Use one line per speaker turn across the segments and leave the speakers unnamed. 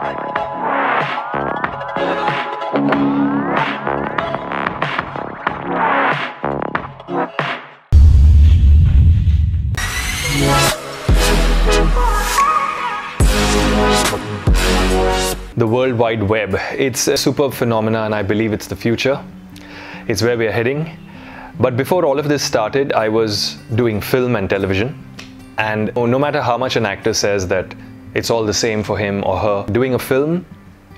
The World Wide Web. It's a superb phenomenon and I believe it's the future. It's where we're heading. But before all of this started, I was doing film and television. And no matter how much an actor says that it's all the same for him or her, doing a film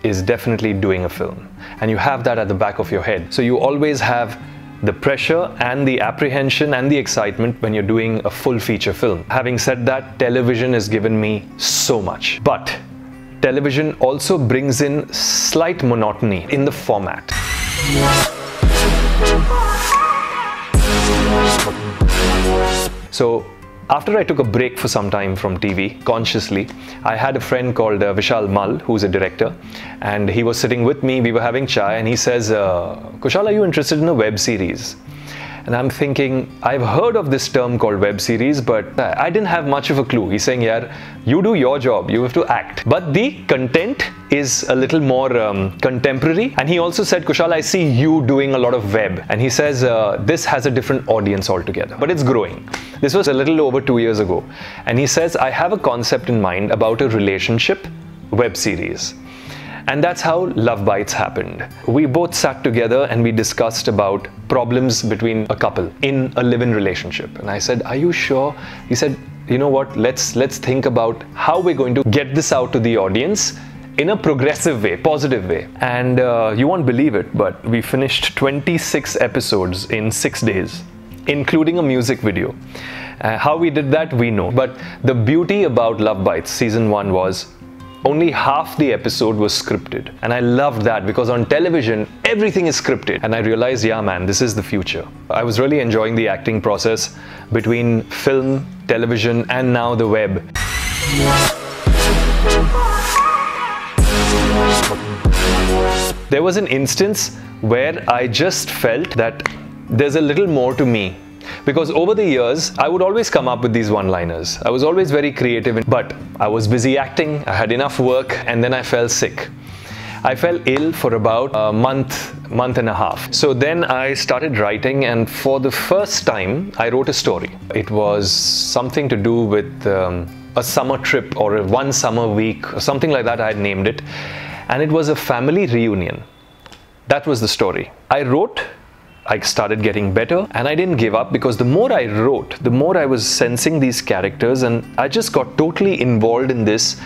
is definitely doing a film. And you have that at the back of your head. So you always have the pressure and the apprehension and the excitement when you're doing a full feature film. Having said that, television has given me so much. But television also brings in slight monotony in the format. So after I took a break for some time from TV, consciously, I had a friend called Kushal Punjabi Man, who's a director, and he was sitting with me, we were having chai, and he says, Kushal, are you interested in a web series? And I'm thinking, I've heard of this term called web series, but I didn't have much of a clue. He's saying, yeah, you do your job, you have to act. But the content is a little more contemporary. And he also said, Kushal, I see you doing a lot of web. And he says, this has a different audience altogether, but it's growing. This was a little over 2 years ago. And he says, I have a concept in mind about a relationship web series. And that's how Love Bites happened. We both sat together and we discussed about problems between a couple in a live-in relationship. And I said, are you sure? He said, you know what, let's think about how we're going to get this out to the audience in a progressive way, positive way. And you won't believe it, but we finished 26 episodes in 6 days, including a music video. How we did that, we know. But the beauty about Love Bites season 1 was only half the episode was scripted. And I loved that because on television, everything is scripted. And I realized, yeah, man, this is the future. I was really enjoying the acting process between film, television, and now the web. There was an instance where I just felt that there's a little more to me. Because over the years, I would always come up with these one-liners. I was always very creative, but I was busy acting, I had enough work, and then I fell sick. I fell ill for about a month and a half. So then I started writing, and for the first time, I wrote a story. It was something to do with a summer trip or a one summer week, or something like that I had named it. And it was a family reunion. That was the story. I started getting better and I didn't give up because the more I wrote, the more I was sensing these characters and I just got totally involved in this,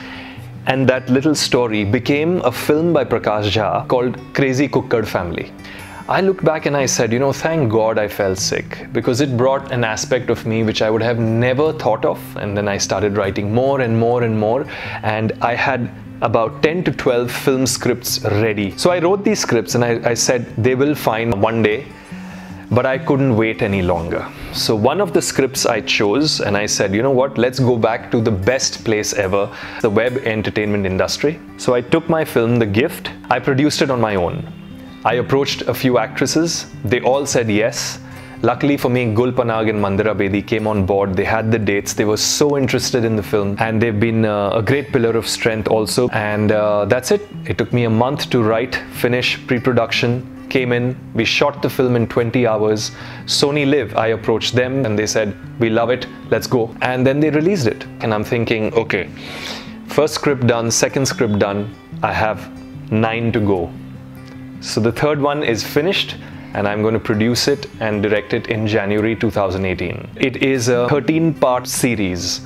and that little story became a film by Prakash Jha called Crazy Kukkad Family. I looked back and I said, you know, thank God I fell sick because it brought an aspect of me which I would have never thought of, and then I started writing more and more and more, and I had about 10 to 12 film scripts ready. So I wrote these scripts and I said they will fine one day. But I couldn't wait any longer. So one of the scripts I chose and I said, you know what, let's go back to the best place ever, the web entertainment industry. So I took my film, The Gift, I produced it on my own. I approached a few actresses, they all said yes. Luckily for me, Gul Panag and Mandira Bedi came on board, they had the dates, they were so interested in the film, and they've been a great pillar of strength also. And that's it. It took me a month to write, finish, pre-production. Came in, we shot the film in 20 hours. Sony Live, I approached them and they said, we love it, let's go. And then they released it. And I'm thinking, okay, first script done, second script done, I have 9 to go. So the third one is finished and I'm going to produce it and direct it in January 2018. It is a 13-part series.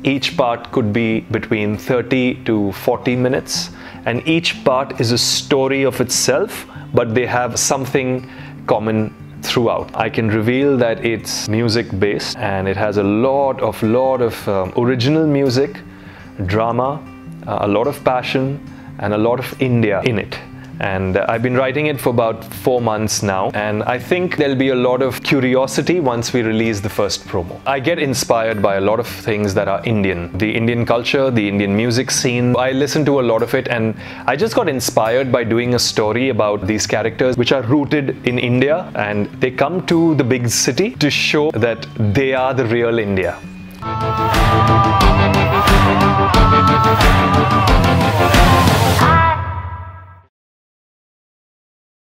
Each part could be between 30 to 40 minutes. And each part is a story of itself, but they have something common throughout. I can reveal that it's music based and it has a lot of original music, drama, a lot of passion and a lot of India in it. And I've been writing it for about 4 months now, and I think there'll be a lot of curiosity once we release the first promo. I get inspired by a lot of things that are Indian. The Indian culture, the Indian music scene. I listen to a lot of it and I just got inspired by doing a story about these characters which are rooted in India, and they come to the big city to show that they are the real India.